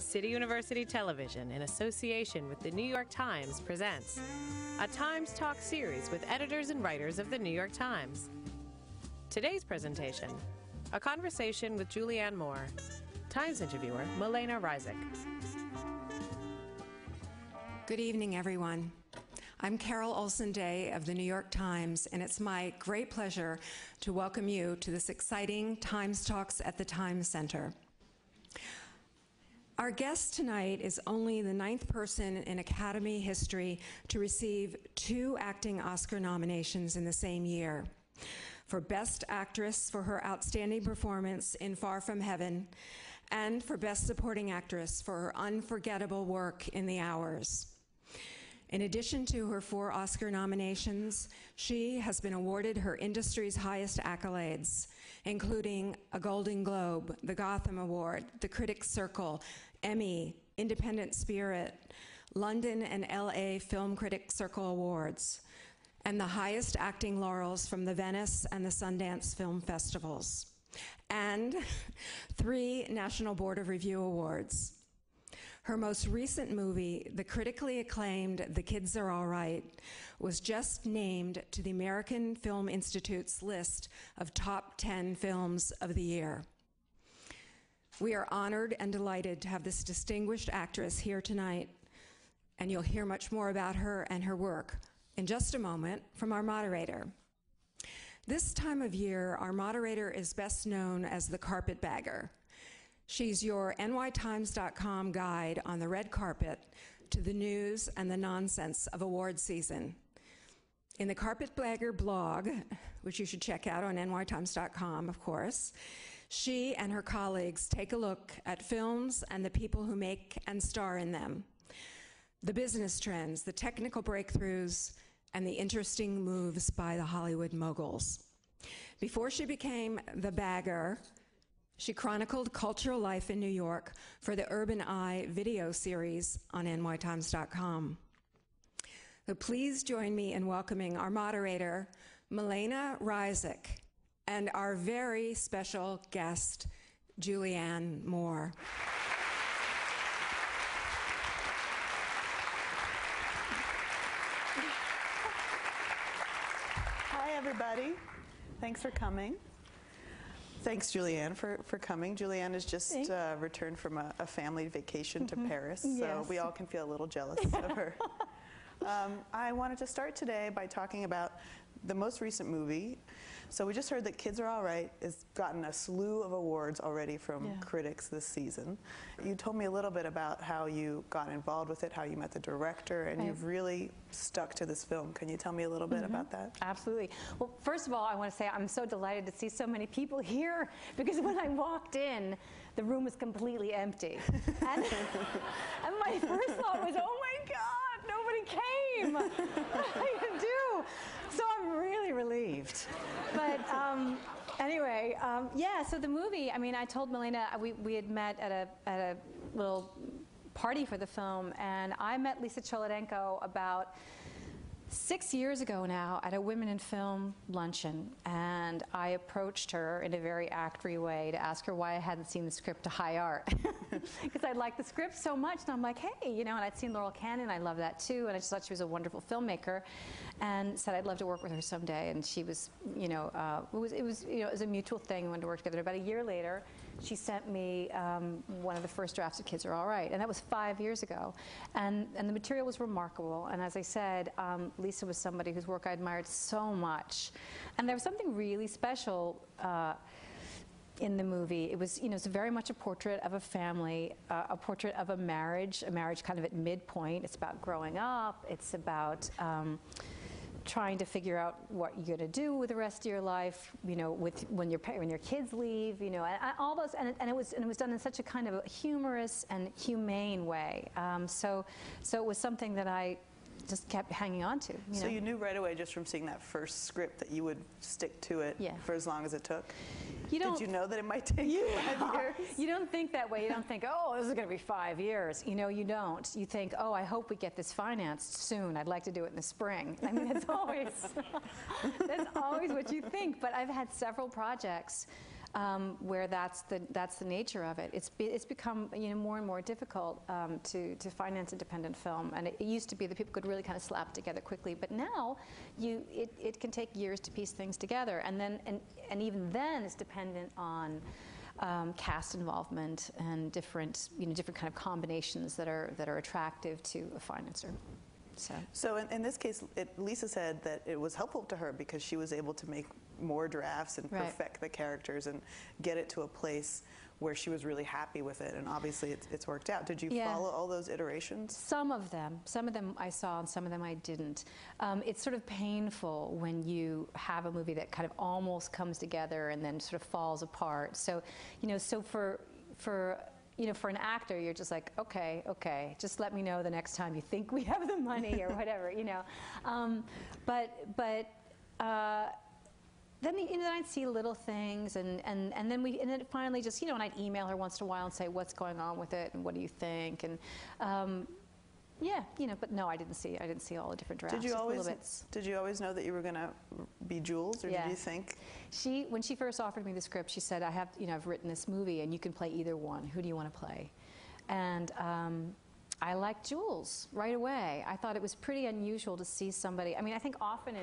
City University Television, in association with the New York Times, presents a Times Talk series with editors and writers of the New York Times. Today's presentation, a conversation with Julianne Moore, Times interviewer Milena Ryzik. Good evening, everyone. I'm Carol Olsen Day of the New York Times, and it's my great pleasure to welcome you to this exciting Times Talks at the Times Center. Our guest tonight is only the 9th person in Academy history to receive 2 acting Oscar nominations in the same year. For Best Actress for her outstanding performance in Far From Heaven, and for Best Supporting Actress for her unforgettable work in The Hours. In addition to her 4 Oscar nominations, she has been awarded her industry's highest accolades, including a Golden Globe, the Gotham Award, the Critics' Circle, Emmy, Independent Spirit, London and LA Film Critics Circle Awards, and the highest acting laurels from the Venice and the Sundance Film Festivals, and 3 National Board of Review Awards. Her most recent movie, the critically acclaimed The Kids Are All Right, was just named to the American Film Institute's list of top 10 films of the year. We are honored and delighted to have this distinguished actress here tonight, and you'll hear much more about her and her work in just a moment from our moderator. This time of year, our moderator is best known as the carpetbagger. She's your nytimes.com guide on the red carpet to the news and the nonsense of award season. In the Carpetbagger blog, which you should check out on nytimes.com, of course, she and her colleagues take a look at films and the people who make and star in them, the business trends, the technical breakthroughs, and the interesting moves by the Hollywood moguls. Before she became the bagger, she chronicled cultural life in New York for the Urban Eye video series on nytimes.com. So please join me in welcoming our moderator, Milena Ryzik, and our very special guest, Julianne Moore. Hi, everybody. Thanks for coming. Thanks, Julianne, for coming. Julianne has just returned from a family vacation to Paris, so we all can feel a little jealous of her. I wanted to start today by talking about the most recent movie. So we just heard that Kids Are All Right has gotten a slew of awards already from critics this season. You told me a little bit about how you got involved with it, how you met the director, and you've really stuck to this film. Can you tell me a little bit about that? Absolutely. Well, first of all, I want to say I'm so delighted to see so many people here, because when I walked in, the room was completely empty. And my first thought was, oh my God, nobody came. What am I going to do? So I'm really relieved. But anyway, yeah, so the movie, I mean, I told Milena, we had met at a little party for the film, and I met Lisa Cholodenko about 6 years ago now at a Women in Film luncheon, and I approached her in a very actory way to ask her why I hadn't seen the script to High Art, because I liked the script so much, and I'm like, hey, you know, and I'd seen Laurel Canyon, I love that too, and I just thought she was a wonderful filmmaker, and said I'd love to work with her someday, and she was, you know, it was a mutual thing. We wanted to work together. About a year later, she sent me one of the first drafts of Kids Are All Right, and that was 5 years ago, and the material was remarkable, and as I said, Lisa was somebody whose work I admired so much, and there was something really special in the movie. It was, you know, it's very much a portrait of a family, a portrait of a marriage kind of at midpoint. It's about growing up. It's about trying to figure out what you're going to do with the rest of your life, you know, when your kids leave, you know, and all those, and it was done in such a kind of a humorous and humane way. So it was something that I just kept hanging on to. So you knew right away, just from seeing that first script, that you would stick to it for as long as it took? Did you know that it might take 5 years? You don't think that way. You don't think, oh, this is going to be 5 years. You know, you don't. You think, oh, I hope we get this financed soon. I'd like to do it in the spring. I mean, that's always what you think. But I've had several projects where that's the nature of it. It's become more and more difficult to finance independent film, and it used to be that people could really kind of slap it together quickly, but now it can take years to piece things together, and even then it's dependent on cast involvement and different kind of combinations that are attractive to a financer. So in this case, Lisa said that it was helpful to her because she was able to make more drafts and perfect the characters and get it to a place where she was really happy with it, and obviously it's worked out. Did you follow all those iterations? Some of them I saw, and some of them I didn't. It's sort of painful when you have a movie that kind of almost comes together and then sort of falls apart. So, so for an actor, you're just like, okay, just let me know the next time you think we have the money or whatever, Then I'd see little things, and then finally just and I'd email her once in a while and say what's going on with it and what do you think, and but no, I didn't see all the different drafts. Did you always know that you were going to be Jules, or did you think? When she first offered me the script, she said, I've written this movie and you can play either one. Who do you want to play? And I liked Jules right away. I thought it was pretty unusual to see somebody. I mean, I think often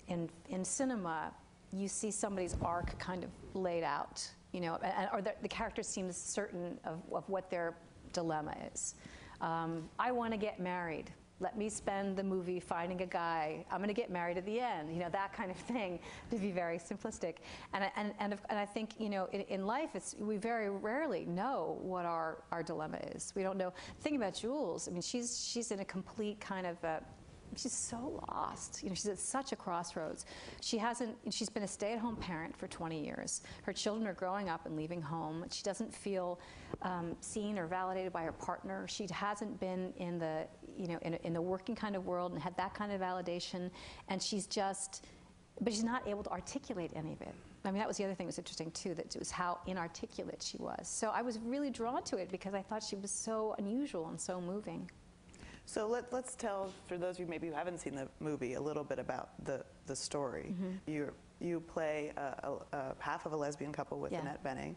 in cinema, you see somebody's arc kind of laid out, or the character seems certain of what their dilemma is. I want to get married. Let me spend the movie finding a guy. I'm going to get married at the end. That kind of thing, to be very simplistic. And I think in life, we very rarely know what our dilemma is. We don't know. The thing about Jules, I mean, she's in a complete kind of she's so lost. She's at such a crossroads. She's been a stay-at-home parent for 20 years. Her children are growing up and leaving home. She doesn't feel seen or validated by her partner. She hasn't been in the, in the working kind of world and had that kind of validation. And but she's not able to articulate any of it. I mean, that was the other thing that was interesting too, that it was how inarticulate she was. So I was really drawn to it because I thought she was so unusual and so moving. So let's tell, for those of you maybe who haven't seen the movie, a little bit about the story. Mm-hmm. You play half of a lesbian couple with Annette Bening,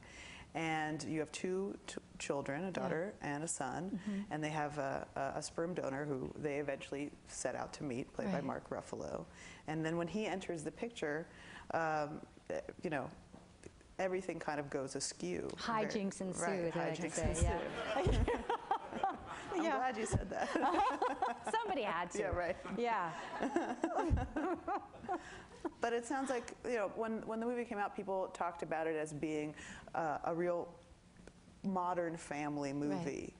and you have two children, a daughter and a son, and they have a sperm donor who they eventually set out to meet, played by Mark Ruffalo. And then when he enters the picture, everything kind of goes askew. Hijinks ensue, right, I like to say. I'm glad you said that. Somebody had to. Yeah, right. Yeah. But it sounds like, when the movie came out, people talked about it as being a real modern family movie,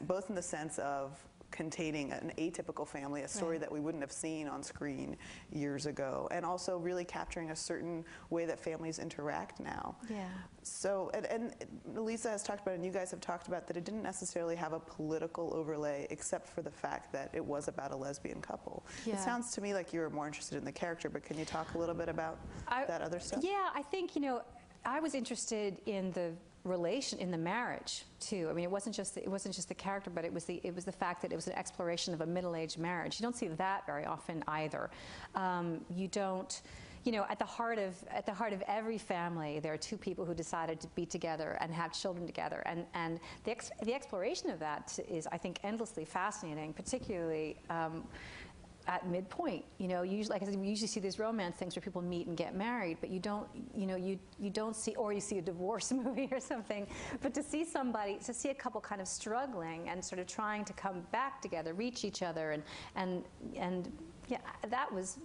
both in the sense of containing an atypical family, a story that we wouldn't have seen on screen years ago, and also really capturing a certain way that families interact now. Yeah. So, and Lisa has talked about, and you guys have talked about, that it didn't necessarily have a political overlay, except for the fact that it was about a lesbian couple. Yeah. It sounds to me like you were more interested in the character, but can you talk a little bit about that other stuff? Yeah, I think, I was interested in the relation, in the marriage too. I mean, it wasn't just the character, but it was the fact that it was an exploration of a middle-aged marriage. You don't see that very often either. You don't. At the heart of every family, there are two people who decided to be together and have children together, and the exploration of that is, I think, endlessly fascinating, particularly at midpoint. Usually, like I said, we usually see these romance things where people meet and get married, but you don't see, or you see a divorce movie or something. But to see a couple kind of struggling and sort of trying to come back together, reach each other, and yeah, that was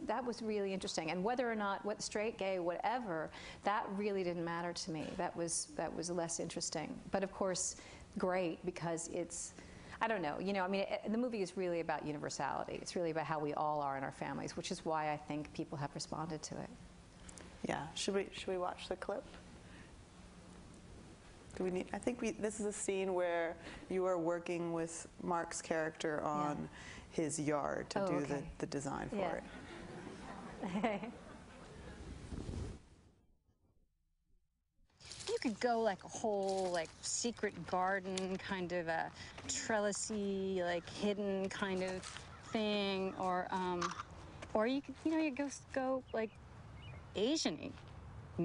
really interesting. And whether or not straight, gay, whatever, that really didn't matter to me. That was less interesting. But of course, great, because it's, I don't know, I mean, the movie is really about universality. It's really about how we all are in our families, which is why I think people have responded to it. Yeah. Should we watch the clip? Do we need? I think this is a scene where you are working with Mark's character on his yard to do the design for it. You could go like a whole secret garden, kind of a trellisy, hidden kind of thing, or you could you go like Asian-y,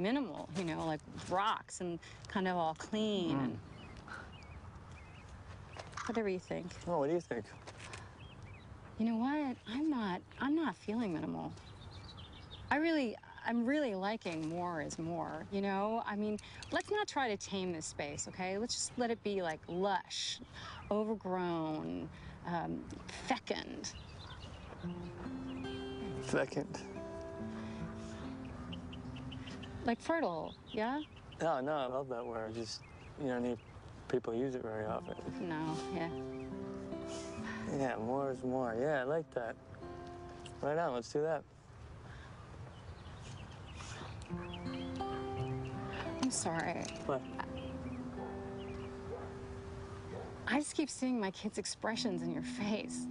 minimal, you know, like rocks and kind of all clean. And whatever you think. Oh, what do you think? You know what? I'm not feeling minimal. I'm really liking more is more, you know? I mean, let's not try to tame this space, okay? Let's just let it be like lush, overgrown, fecund. Fecund. Like fertile, yeah? No, no, I love that word. Just, you don't need people use it very often. No, yeah. Yeah, more is more. Yeah, I like that. Right on, let's do that. I'm sorry. What? I just keep seeing my kids' expressions in your face.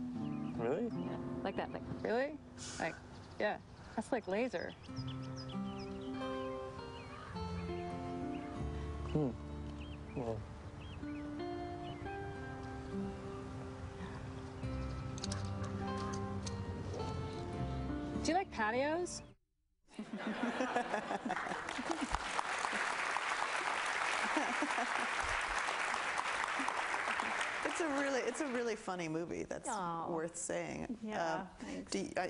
Really? Yeah, like that, like, really? Like, yeah, that's like laser. Well, Do you like patios? It's a really funny movie. That's worth saying. Yeah,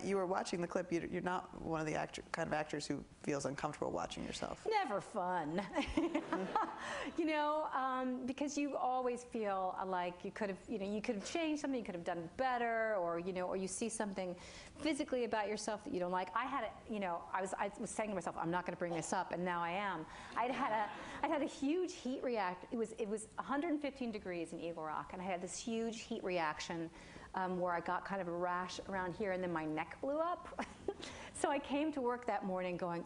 you were watching the clip. You're not one of the kind of actors who feels uncomfortable watching yourself. Never fun. You know, because you always feel like you could have, you know, you could have changed something, you could have done better, or, you know, or you see something physically about yourself that you don't like. I had a, you know, I was saying to myself, I'm not going to bring this up, and now I am. I'd had a huge heat reaction. It was 115 degrees in Eagle Rock, and I had this huge heat reaction where I got kind of a rash around here, and then my neck blew up. So I came to work that morning going,